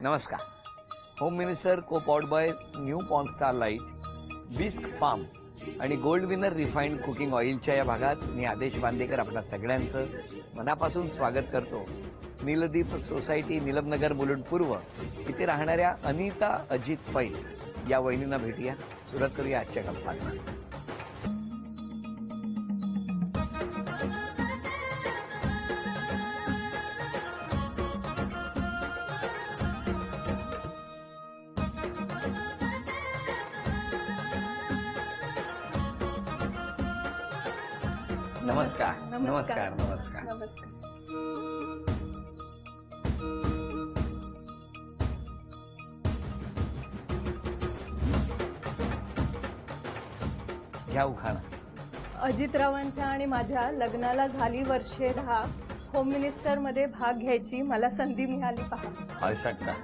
नमस्कार. Home minister co powered by new पॉन star light, bisk farm आणि gold winner refined cooking ऑइलच्या या भागात मी आदेश बांदेकर आपल्या सगळ्यांचं मनापासून स्वागत करतो. नीलदीप सोसायटी नीलमनगर मुलुंड पूर्व इथे राहणाऱ्या अनिता अजित पै या वहिनींना भेटूया. सुरुवात करूया आजच्या गप्पांना. नमस्कार. नमस्कार. नमस्कार. नमस्कार. घ्या उखाणा. अजितरावांच्या आणि माझ्या लग्नाला झाली वर्षे 10. होम मिनिस्टर मध्ये भाग घ्यायची मला संधी मिळाली पहा. आवश्यकता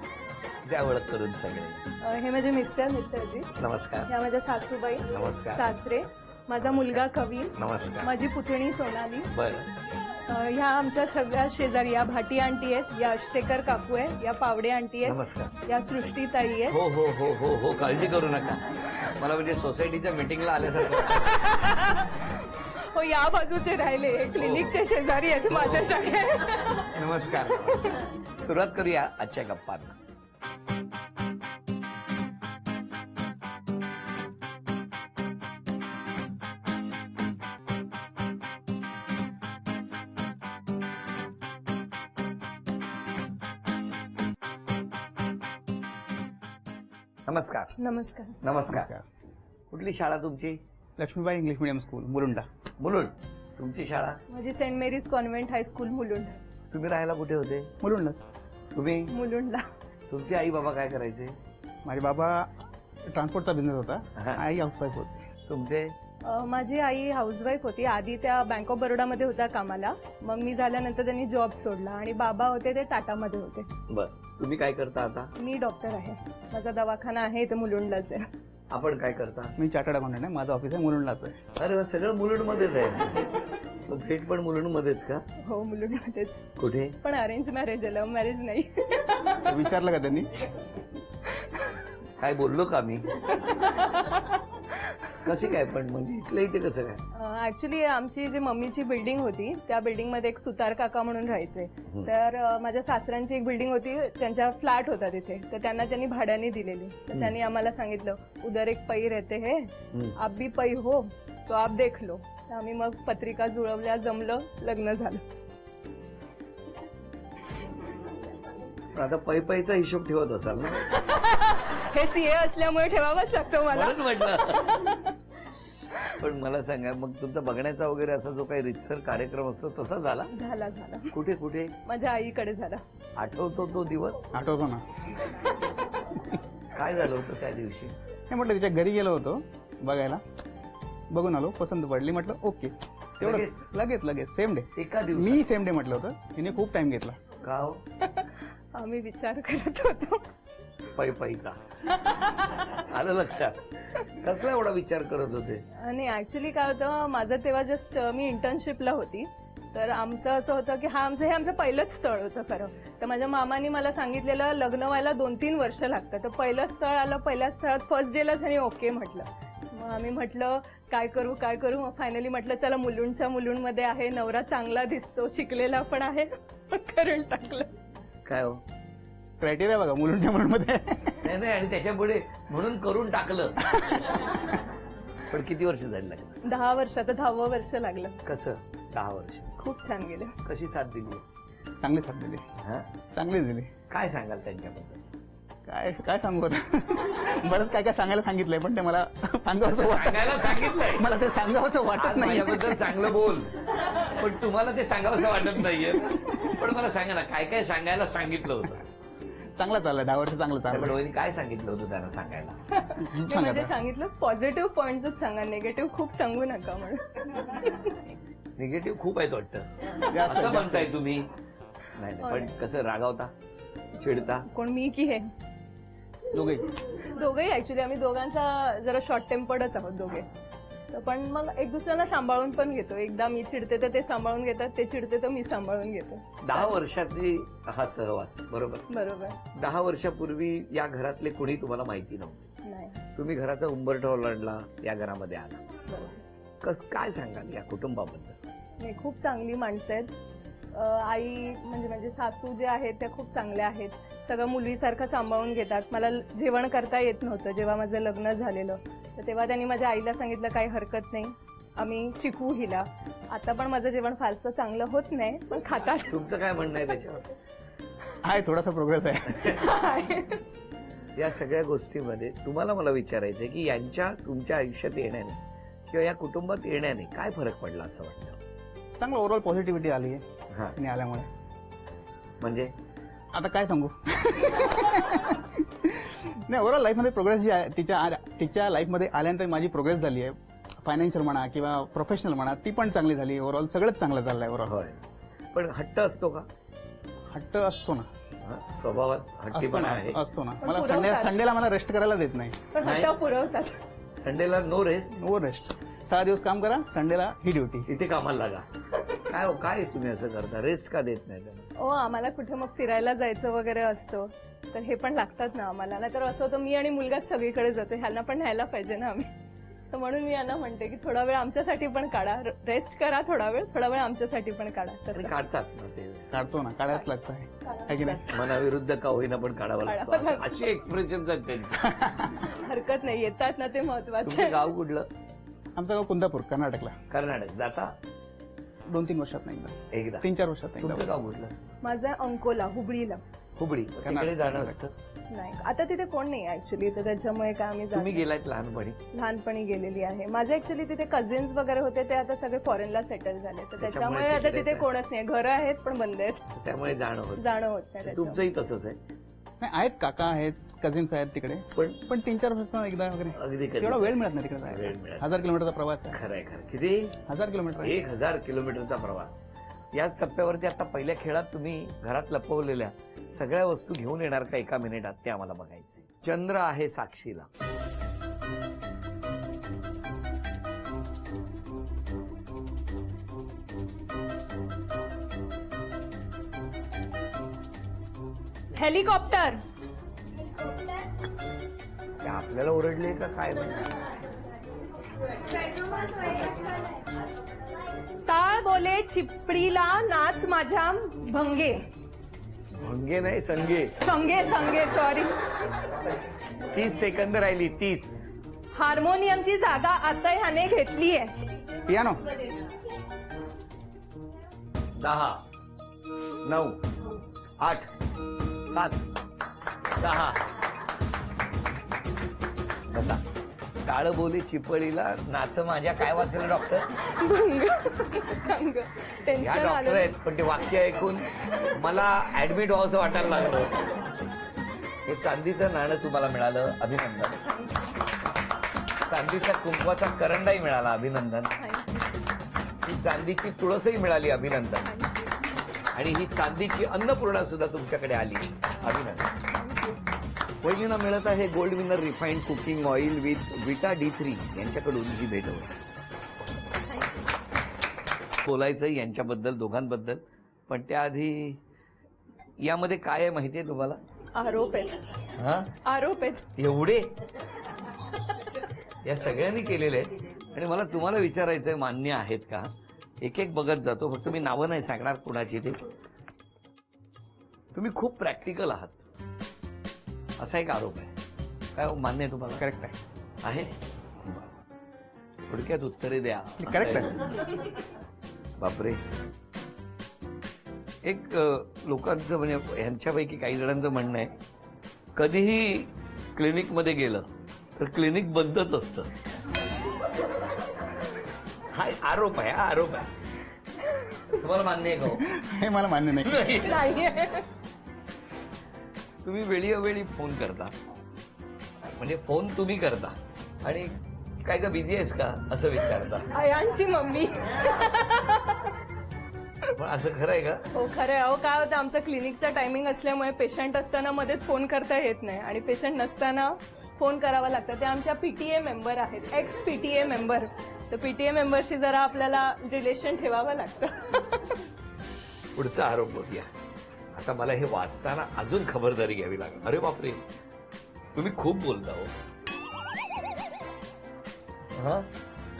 द्या ओळख करून सगळे. हे माझे मिस्टर अजित. नमस्कार. या माझ्या सासूबाई. नमस्कार. सासरे. माझा मुलगा कवी. नमस्कार. माझी पुतणी सोनाली. बरं. ह्या आमच्या सगळ्या शेजारी या भाटी आंटी आहेत, या अष्टेकर काकू आहे, या पावडे आंटी आहेत, नमस्कार. या सृष्टीताई आहे. हो हो हो हो हो काळजी करू नका. मला म्हणजे सोसायटीच्या मीटिंगला आल्यासारखं. हो या बाजूचे राहिले क्लिनिकचे शेजारी आहेत माझे सगळे. नमस्कार. सुरुवात करूया आजच्या गप्पांना. नमस्कार. नमस्कार. नमस्कार. कुठली शाळा तुमची? लक्ष्मीबाई इंग्लिश मीडियम स्कूल मुलुंडा. मुलुंड. तुमची शाळा? माझी Saint Mary's Convent High School Mulund. तुम्ही राहायला कुठे होते? मुलुंडच. तुम्ही? मुलुंडला. तुमचे आई बाबा काय करायचे? माझे बाबा ट्रान्सपोर्टचा बिझनेस हा. होता. आई हाऊसवाईफ होती. तुमचे? माझी आई हाऊसवाईफ होती. आधी त्या बँक ऑफ बरोडामध्ये होत्या कामाला. मग मी झाल्यानंतर त्यांनी जॉब सोडला आणि बाबा होते ते टाटामध्ये होते. बर. तुम्ही काय करता आता? मी डॉक्टर आहे. माझा दवाखाना आहे ते मुलुंडलाच आहे. आपण काय करता? मी चार्टर्ड अकाउंटंट आहे. माझं ऑफिस आहे मुलुंडलाच आहे. अरे वा, सगळं मुलुंड मध्येच आहे. मग भेट पण मुलुंड मध्येच का? हो मुलुंडमध्येच. कुठे? पण अरेंज मॅरेज आहे, लव्ह मॅरेज नाही. विचारलं का त्यांनी? काय बोललो का मी? कसे काय पण म्हणजे इथलं इथे कसं काय? ऍक्च्युली आमची जी मम्मीची बिल्डिंग होती त्या बिल्डिंग मध्ये एक सुतार काका म्हणून राहायचे. तर माझ्या सासऱ्यांची एक बिल्डिंग होती, त्यांचा फ्लॅट होता तिथे. तर त्यांना त्यांनी भाड्याने दिलेली. तर त्यांनी आम्हाला सांगितलं उधर एक पै रहते है, आप भी पै हो तो आप देख लो. तर आम्ही मग पत्रिका जुळवल्या, जमलं, लग्न झालं. पण आता पैचा हिशोब ठेवत असाल ना? हे सीए असल्यामुळे ठेवावंच लागतं मला. म्हणून म्हटलं. पण मला सांगा, मग तुमचा बघण्याचा वगैरे असा जो काही रितसर कार्यक्रम असतो तसा झाला? झाला झाला. कुठे कुठे? माझ्या आईकडे झाला. आठवतो तो दिवस? आठवतो ना. काय झालं होतं त्या दिवशी? नाही म्हटलं तिच्या घरी गेलो होतो बघायला. बघून आलो, पसंत पडली. म्हटलं ओके. तेवढंच. लगेच लगेच सेम डे. एका दिवशी? मी सेम डे म्हटलं होतं. तिने खूप टाइम घेतला. का हो? आम्ही विचार करत होतो पैचा. आलं लक्षात? कसला एवढा विचार करत होते? आणि ऍक्च्युली काय होतं, माझं तेव्हा जस्ट मी इंटर्नशिपला होती. तर आमचं असं होतं की हे आमचं पहिलंच स्थळ होतं खरं. तर माझ्या मामानी मला सांगितलेलं लग्न व्हायला 2-3 वर्ष लागतं. तर पहिलं स्थळ आलं. पहिल्या स्थळात फर्स्ट डेलाच आणि ओके म्हटलं. मग आम्ही म्हटलं काय करू काय करू. मग फायनली म्हटलं चला मुलुंडच्या मुलुंडमध्ये आहे, नवरा चांगला दिसतो, शिकलेला पण आहे, करून टाकलं. काय हो? क्रायटेरिया बघा मुलुंडच्या मुलुंडमध्ये. नाही नाही, आणि त्याच्यापुढे म्हणून करून टाकलं. पण किती वर्ष झाली लग्न? 10 वर्ष. आता 10वं वर्ष लागलं. कसं? 10 वर्ष. खूप छान गेलं. कशी साथ दिली? चांगली साथ दिली. हा? चांगलीच दिली. काय सांगाल त्यांच्याबद्दल? काय काय सांगू आता. बरंच काय काय सांगायला सांगितलंय पण ते मला सांगावंसं सांगायला सांगितलंय. मला ते सांगावंसं वाटत नाही. माझ्याबद्दल चांगलं बोल, पण तुम्हाला ते सांगावंसं वाटत नाहीये. पण मला सांगा ना, काय काय सांगायला सांगितलं होतं? चांगला चाललाय. 10 वर्ष चांगलं चाललं. पण काय सांगितलं होतं त्यांना सांगायला? ते म्हणजे सांगितलं पॉझिटिव्ह पॉइंट्सच सांगा, निगेटिव्ह खूप सांगू नका म्हणून. निगेटिव्ह खूप आहेत वाटतं जास्त- असं म्हणताय तुम्ही? नाही नाही, पण कसं रागावता, चिडता? कोण, मी की हे? दोघे. दोघेही ऍक्च्युली. आम्ही दोघांचा जरा शॉर्ट टेम्पर्डच आहोत दोघे. असं. पण मग एक दुसऱ्यांना सांभाळून पण घेतो. एकदा मी चिडते तर ते सांभाळून घेतात, ते चिडते तर मी सांभाळून घेतो. 10 वर्षाची हा सहवास, बरोबर? बरोबर. 10 वर्षापूर्वी या घरातले कोणी तुम्हाला माहिती नव्हते. नाही. तुम्ही घराचा उंबरठा ओलांडला, या घरामध्ये आला. बरोबर. काय सांगाल या कुटुंबाबद्दल? नाही, खूप चांगली माणसं आहेत. आई म्हणजे सासू जे आहेत त्या खूप चांगल्या आहेत. सगळं मुलीसारखं सांभाळून घेतात. मला जेवण करता येत नव्हतं जेव्हा माझं लग्न झालेलं, तर तेव्हा त्यांनी माझ्या आईला सांगितलं काही हरकत नाही, आम्ही शिकवू हिला. आता पण माझं जेवण फारसं चांगलं होत नाही, पण खातात. तुमचं काय म्हणणं आहे त्याच्यावर? आहे, थोडासा प्रोग्रेस आहे. या सगळ्या गोष्टीमध्ये तुम्हाला मला विचारायचं आहे की यांच्या तुमच्या आयुष्यात येण्याने किंवा या कुटुंबात येण्याने काय फरक पडला असं वाटतं? चांगलं ओव्हरऑल पॉझिटिव्हिटी आली आहे हा, आणि आल्यामुळे. म्हणजे आता काय सांगू. नाही, ओव्हरऑल लाईफमध्ये प्रोग्रेस जी आहे तिच्या लाईफमध्ये आल्यानंतर माझी प्रोग्रेस झाली आहे. फायनान्शियल म्हणा किंवा प्रोफेशनल म्हणा, ती पण चांगली झाली. ओव्हरऑल सगळंच चांगलं चाललंय ओव्हरऑल. होय, पण हट्ट असतो का? हट्ट असतो ना. हा, स्वभावात असतो हट्टीपणा ना आहे. असतो ना. पण मला पुरवतात. संडेला मला रेस्ट करायला देत नाही. पण नाही. हट्ट पुरवतात. संडेला नो रेस्ट. Over rest. 6 दिवस काम करा, संडेला ही ड्युटी. इथे कामाला लागा. काय तुम्ही असं करता? रेस्ट का देत नाही त्यांना? आम्हाला कुठे मग फिरायला जायचं वगैरे असतं, तर हे पण लागतात ना आम्हाला. नाहीतर असं होतं मी आणि मुलगाच सगळीकडे जातो, ह्यांना पण न्यायला पाहिजे ना आम्ही. तर म्हणून मी यांना म्हणते की थोडा वेळ आमच्यासाठी पण काढा, रेस्ट करा थोडा वेळ आमच्यासाठी पण काढा. आणि काढतात ना ते. काढतो ना, काढायच लागतं आहे की नाही. मनाविरुद्ध का होईना पण काढावं लागतं. काढावं असं- अशी एक्सप्रेशन आहेत त्यांची. हरकत नाही, येतात ना ते महत्वाचं तुमचं आहे. गाव कुठलं? आमचं गाव कुंदापूर, कर्नाटकला. कर्नाटक. जाता 2-3 वर्षात नाही, एकदा एकदा. 3-4 वर्षात एकदा. तुमचं गाव कुठलं? माझं अंकोला, हुबळीला. हुबळी. तिकडे जाणं असतं. नाही, आता तिथे कोण नाही ऍक्च्युली, तर त्याच्यामुळे काय आम्ही तुम्ही जातो. गेलात लहानपणी? लहानपणी गेलेली आहे. माझे ऍक्च्युली तिथे कझिन्स वगैरे होते, ते आता सगळे फॉरेनला सेटल झाले, तर त्याच्यामुळे आता तिकडे तिथे कोणच नाही. घरं आहेत पण बंद आहेत, त्यामुळे जाणं होत. जाणं होत नाही त्याच्यामुळे. तुमचंही तसंच आहे. नाही, आहेत काका आहेत, कझिन्स आहेत तिकडे, पण 3-4 वर्षात एकदा वगैरे. अगदी कधी. एवढा वेळ मिळत नाही तिकडे वेळ जायला. मिळत. 1000 किलोमीटरचा प्रवास आहे. खरंय खरं. किती? 1000 किलोमीटर आहे. 1000 किलोमीटरचा प्रवास. याच टप्प्यावरती आता पहिल्या खेळात तुम्ही घरात लपवलेल्या सगळ्या वस्तू घेऊन येणार का एका मिनिटात, ते आम्हाला बघायचंय. चंद्र आहे साक्षीला. हेलिकॉप्टर. ते आपल्याला ओरडले का काय? टाळ बोले चिपडीला नाच माझ्या भंगे. भंगे नाही, संगे. संगे सॉरी. 30 सेकंद राहिली. 30. हार्मोनियमची जागा आता ह्याने घेतलीये. पियानो. 10 9 8 7 6. बसा. टाळ बोली चिपळीला नाच माझ्या काय वाचलं डॉक्टर? भंग. संग. ह्या टेन्शन डॉक्टर आलं. आहेत, पण ते वाक्य ऐकून मला ऍडमिट व्हावंसं वाटायला लागलं. हे चांदीचं नाणं तुम्हाला मिळालं, अभिनंदन. चांदीचा कुंकवाचा करंडाही मिळाला, अभिनंदन. ही चांदीची तुळसही मिळाली, अभिनंदन. आणि ही चांदीची अन्नपूर्णा सुद्धा तुमच्याकडे आली, अभिनंदन. वहिनींना मिळत आहे gold winner refined cooking oil with विटा D3 यांच्याकडून ही भेटवस्तू. बोलायचं यांच्याबद्दल, दोघांबद्दल, पण त्याआधी यामध्ये काय आहे माहितीये तुम्हाला? आरोप आहेत. हा, आरोप आहेत. एवढे या सगळ्यांनी केलेले आहेत. आणि मला तुम्हाला विचारायचंय, मान्य आहेत का? एक एक बघत जातो, फक्त मी नावं नाही सांगणार कुणाची ते. तुम्ही खूप प्रॅक्टिकल आहात असा एक आरोप आहे. काय मान्य आहे तुम्हाला? करेक्ट आहे. आहे? थोडक्यात उत्तरे द्या. करेक्ट आहे. बापरे. एक लोकांचं म्हणजे यांच्यापैकी काही जणांचं म्हणणं आहे, कधीही क्लिनिकमध्ये गेलं तर क्लिनिक बंदच असतं. हा आरोप आहे, हा आरोप आहे. तुम्हाला मान्य आहे का हो? हे मला मान्य नाही. नाहीये. तुम्ही वेळोवेळी फोन करता, म्हणजे फोन तुम्ही करता आणि काय का बिझी आहेस का असं विचारता. अयांची मम्मी. पण असं खरं आहे का? हो खरं आहे. अहो काय होतं, आमचं क्लिनिकचा टायमिंग असल्यामुळे पेशंट असताना मध्येच फोन करता येत नाही आणि पेशंट नसताना फोन करावा लागतं. ते आमच्या PTA मेंबर आहेत, एक्स PTA मेंबर. तर PTA मेंबरशी जरा आपल्याला रिलेशन ठेवावं लागतं. पुढचा आरोप बघूया. आता मला हे वाचताना अजून खबरदारी घ्यावी लागेल. अरे बापरे, तुम्ही खूप बोलता हो. हा?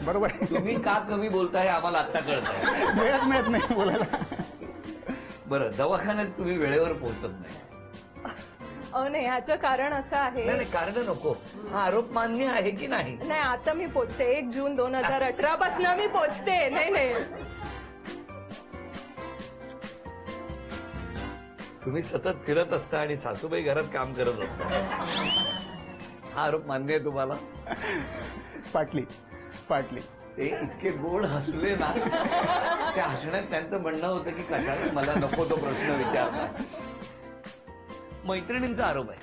बरोबर आहे. तुम्ही का कमी बोलताय आम्हाला आता कळत आहे. वेळच मिळत नाही बोलायला. बरं, दवाखान्यात तुम्ही वेळेवर पोहोचत नाही. नाही, ह्याचं कारण असं आहे. नाही कारण नको. हा आरोप मान्य आहे की नाही? नाही, आता मी पोचते. 1 जून 2018 पासून मी पोचते. नाही तुम्ही सतत फिरत असता आणि सासूबाई घरात काम करत असता. हा आरोप मान्य आहे तुम्हाला? पाटली. ते इतके गोड हसले ना, त्या हसण्यात त्यांचं म्हणणं होतं की कशाला मला नको तो प्रश्न विचारला. मैत्रिणींचा आरोप आहे.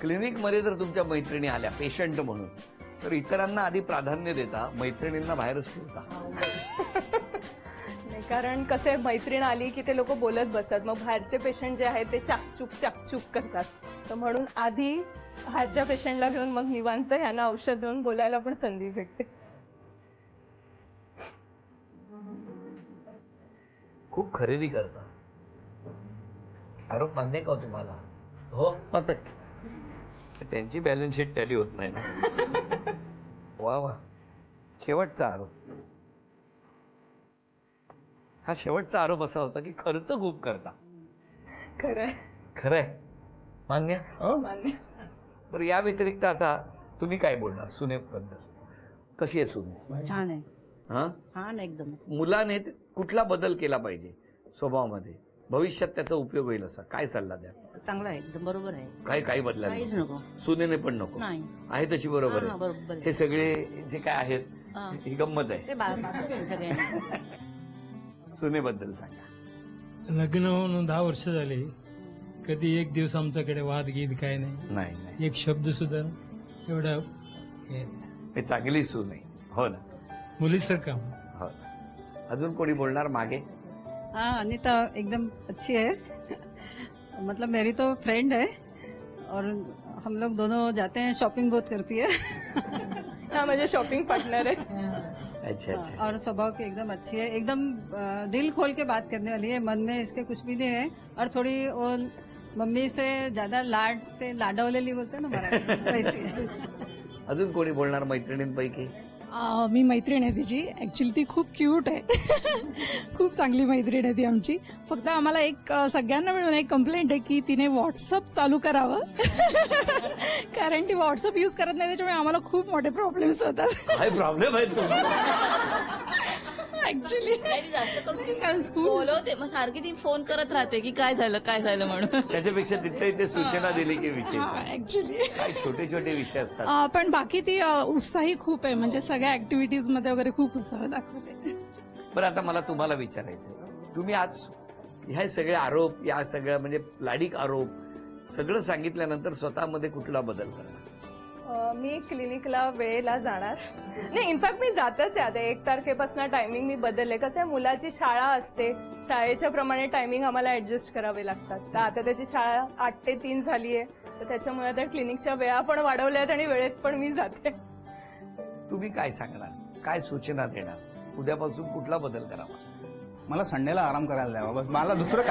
क्लिनिकमध्ये जर तुमच्या मैत्रिणी आल्या पेशंट म्हणून, तर इतरांना आधी प्राधान्य देता, मैत्रिणींना बाहेरच ठेवता. नाही, कारण कसं आहे, मैत्रीण आली की ते लोक बोलत बसतात. मग बाहेरचे पेशंट जे आहेत ते चाकचूक करतात. तर म्हणून आधी बाहेरच्या पेशंटला घेऊन मग निवांत यांना औषध देऊन बोलायला पण संधी भेटते. खूप खरेदी करता. आरोप मान्य का तुम्हाला? हो, त्यांची बॅलन्स शीट टॅली होत नाही ना. वा. शेवटचा आरोप. हा शेवटचा आरोप असा होता की खर्च खूप करता. खरंय. मान्य? मान्य. बरं, या व्यतिरिक्त आता तुम्ही काय बोलणार सुनेबद्दल? कशी आहे सुने? छान आहे. हा, छान एकदम. मुलाने कुठला बदल केला पाहिजे स्वभावामध्ये, भविष्यात त्याचा उपयोग होईल असा काय सल्ला द्या? चांगला आहे एकदम. बरोबर आहे. काही बदला काहीच नको. सुनेने पण नको. नाही. आहे तशी बरोबर हा, आहे. बरोबर आहे. हे सगळे जे काय आहेत हा. ही गंमत आहे. ते बाकी आहे सगळ्यांना. सुनेबद्दल सांगा. लग्न होऊन 10 वर्ष झाली. कधी एक दिवस आमच्याकडे वाद गीत काय नाही. नाही, एक शब्द सुद्धा एवढा हे चांगली सून आहे. हो ना. मुलीसारखा. हो. अजून कोणी बोलणार मागे? हाँ, अनीता एकदम अच्छी है. मतलब मेरी तो फ्रेंड है और हम लोग दोनों जाते हैं, शॉपिंग बहुत करती है. हा, म्हणजे शॉपिंग पार्टनर आहे. अच्छा. और स्वभाव की एकदम अच्छी है. एकदम दिल खोल के बात करने वाली है. मन में इसके कुछ भी नहीं है. और थोड़ी वो मम्मी से ज्यादा लाड से लाडवलेली बोलते हैं ना मराठी, वैसी है. अजून कोणी बोलणार मैत्रिणींपैकी? मी मैत्रीण आहे तिची. ऍक्च्युली ती खूप क्यूट आहे. खूप चांगली मैत्रीण आहे ती आमची. फक्त आम्हाला एक सगळ्यांना मिळून एक कंप्लेंट आहे की तिने व्हॉट्सअप चालू करावं. कारण ती व्हॉट्सअप युज करत नाही, त्याच्यामुळे आम्हाला खूप मोठे प्रॉब्लेम्स होतात. काय प्रॉब्लेम आहे तुम्हाला? ऍक्च्युली जास्त करून कारण स्कूल बोलवते, मग सारखी ती फोन करत राहते की काय झालं म्हणून. त्याच्यापेक्षा तिथे इथे सूचना दिली की विषय ऍक्च्युली काय छोटे विषय असतात. पण बाकी ती उत्साही खूप आहे. म्हणजे सगळ्या ऍक्टिव्हिटीज मध्ये वगैरे खूप उत्साह दाखवते. बरं, आता मला तुम्हाला विचारायचं, तुम्ही आज ह्या सगळे आरोप, या सगळ्या म्हणजे लाडिक आरोप सगळं सांगितल्यानंतर स्वतःमध्ये कुठला बदल करणार? मी क्लिनिकला वेळेला जाणार. नाही, इनफॅक्ट मी जातच आहे आता. 1 तारखेपासून टायमिंग मी बदलले. कसं आहे, मुलाची शाळा असते, शाळेच्या प्रमाणे टायमिंग आम्हाला ऍडजस्ट करावे लागतात. तर आता त्याची शाळा 8 ते 3 झाली आहे. तर त्याच्यामुळे आता क्लिनिकच्या वेळा पण वाढवल्या आहेत आणि वेळेत पण मी जाते. तुम्ही काय सांगणार, काय सूचना देणार? उद्यापासून कुठला बदल करावा? मला संडेला आराम करायला द्यावा बस. मला दुसरं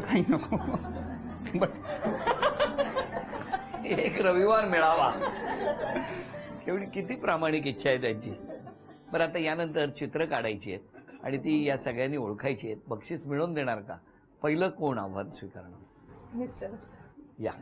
काही नको. बस. एक रविवार मिळावा. एवढी किती प्रामाणिक इच्छा आहे त्यांची. बरं, आता यानंतर चित्र काढायची आहेत आणि ती या सगळ्यांनी ओळखायची आहेत. बक्षीस मिळवून देणार का? पहिलं कोण आव्हान स्वीकारणार? मिस्टर. या.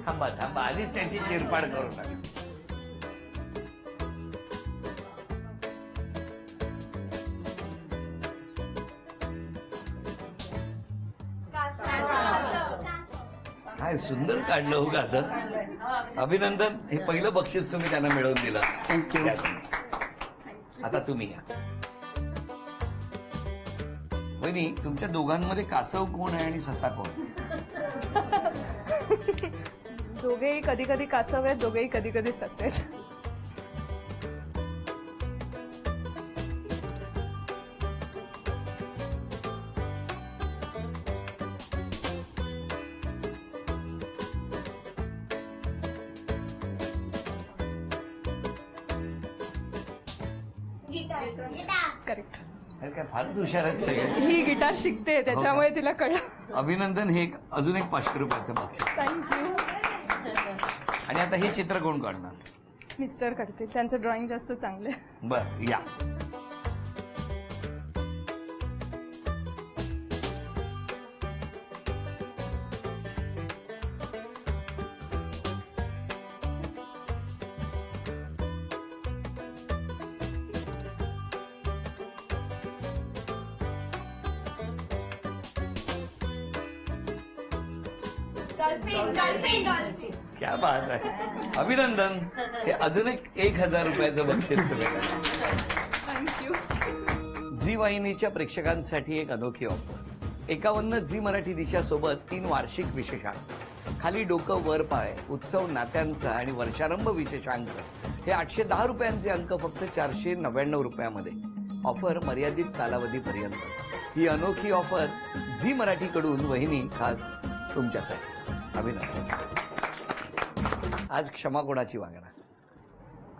थांबा आधीच त्यांची चिरपाड करू नका. काय सुंदर काढलं हो असं. अभिनंदन. हे पहिलं बक्षीस तुम्ही त्यांना मिळवून दिलं. थँक्यू. आता तुम्ही या. वहिनी, तुमच्या दोघांमध्ये कासव कोण आहे आणि ससा कोण? दोघेही कधी कधी कासव आहेत, दोघेही कधी कधी ससे आहेत. करेक्ट. अरे काय फारच हुशार आहेत सगळे. ही गिटार शिकते त्याच्यामुळे तिला कळलं. अभिनंदन. हे अजून एक 500 रुपयाचं बक्षीस. थँक्यू. आणि आता हे चित्र कोण काढणार? मिस्टर करते, त्यांचं ड्रॉइंग जास्त चांगलं आहे. बर, या. क्या बात आहे. अभिनंदन. हे अजून एक 1000 रुपयाचं बक्षीस तुम्हाला. थँक्यू. झी वाहिनीच्या प्रेक्षकांसाठी एक अनोखी ऑफर. 51 झी मराठी दिशासोबत 3 वार्षिक विशेषांक. खाली डोकं वर पाय, उत्सव नात्यांचा आणि वर्षारंभ विशेषांक. हे 810 रुपयांचे अंक फक्त 499 रुपयामध्ये. ऑफर मर्यादित कालावधीपर्यंत. ही अनोखी ऑफर झी मराठीकडून वहिनी खास तुमच्यासाठी. अभिनंदन. आज क्षमा कोणाची मागणार?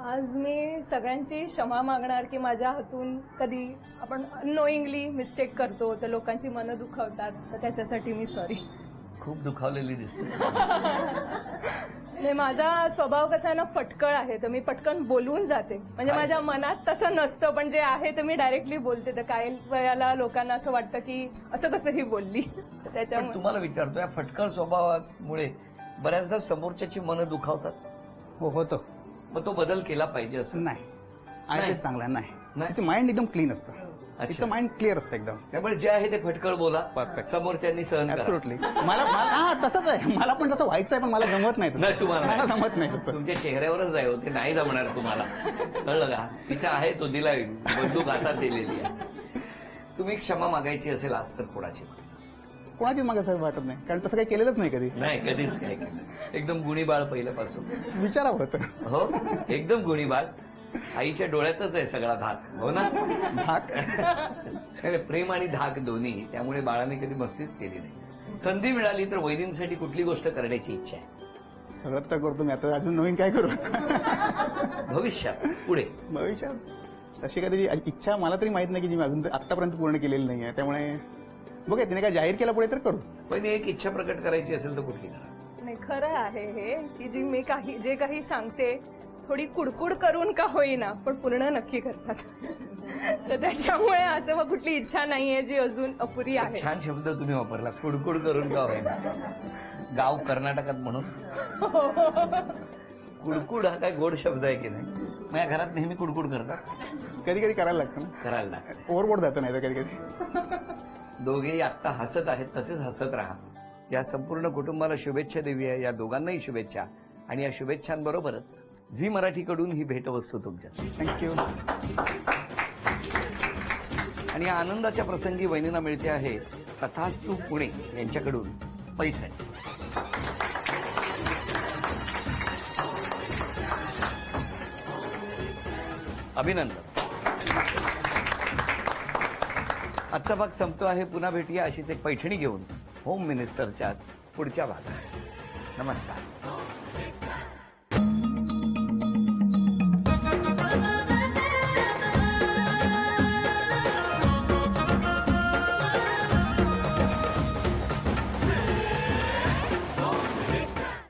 आज मी सगळ्यांची क्षमा मागणार की माझ्या हातून कधी आपण अननोईंगली मिस्टेक करतो तर लोकांची मनं दुखावतात, तर त्याच्यासाठी मी सॉरी. खूप दुखावलेली दिसते. नाही, माझा स्वभाव कसा आहे ना, फटकळ आहे, तर मी पटकन बोलून जाते. म्हणजे माझ्या मनात तसं नसतं, पण जे आहे तर मी डायरेक्टली बोलते. तर काही वेळेला लोकांना असं वाटतं की असं कसं ही बोलली, पण त्याच्यामुळे. तुम्हाला विचारतो, या फटकळ स्वभावामुळे बऱ्याचदा समोरच्याची मनं दुखावतात. हो, होतं. मग तो बदल केला पाहिजे असं नाही, आहे नाही. ते चांगलं नाही. नाही? तिचं माइंड एकदम क्लीन असतं. अच्छा. तिचं माइंड क्लिअर असतं एकदम. त्यामुळे जे आहे ते फटकळ बोला. Perfect. समोरच्यांनी सहन करा. ऍब्सोल्युटली. हा तसंच आहे. मला पण तसं व्हायचं आहे, पण मला जमत नाही तसं. नाही, तुम्हाला मला नाही. जमत नाही तसं. तुमच्या चेहऱ्यावरच आहे, ते नाही जमणार तुम्हाला. कळलं का? तिथे आहे तो दिलाय, बंदूक हातात दिलेली आहे. तुम्ही क्षमा मागायची असेल आज तर कोणाची? कोणाचीच मागे साहेब वाटत नाही, कारण तसं काही केलेलंच नाही कधी. नाही, कधीच काय केलं. एकदम गुणीबाळ पहिल्यापासून. विचारावं होतं. हो, एकदम गुणीबाळ. आईच्या डोळ्यातच आहे सगळा धाक. हो ना? धाक. नाही, प्रेम आणि धाक दोन्ही. त्यामुळे बाळाने कधी मस्तीच केली नाही. संधी मिळाली तर वहिनींसाठी कुठली गोष्ट करण्याची इच्छा आहे? सगळं तर करतो मी. आता अजून नवीन काय करू? भविष्यात पुढे भविष्यात तशी काहीतरी इच्छा मला तरी माहित नाही की जी मी अजून आतापर्यंत पूर्ण केलेली नाही आहे. त्यामुळे बघा, तिने काय जाहीर केला पुढे तर करू. पण एक इच्छा प्रकट करायची असेल तर कुठली करा? नाही, खरं आहे हे की जे काही सांगते थोडी कुडकुड करून का होईना पण पूर्ण नक्की करतात. तर त्याच्यामुळे असं मग कुठली इच्छा नाहीये जी अजून अपुरी आहे. छान शब्द तुम्ही वापरला, कुडकुड करून का होईना. गाव कर्नाटकात म्हणून कुडकुड हा काय गोड शब्द आहे की नाही? माझ्या घरात नेहमी कुडकुड करतात. कधी कधी करायला लागतं ना. करायला लागतं. ओव्हरबोर्ड जातं नाही तर कधी कधी. दोघेही आत्ता हसत आहेत, तसेच हसत राहा. या संपूर्ण कुटुंबाला शुभेच्छा देऊया. या दोघांनाही शुभेच्छा. आणि या शुभेच्छांबरोबरच झी मराठीकडून ही भेटवस्तू तुमच्यासाठी. थँक्यू. आणि या आनंदाच्या प्रसंगी वहिनींना मिळते आहे तथास्तु पुणे यांच्याकडून पैठणी. अभिनंदन. आजचा भाग संपतो आहे. पुन्हा भेटूया अशीच एक पैठणी घेऊन होम मिनिस्टरच्याच पुढच्या भागात. नमस्कार.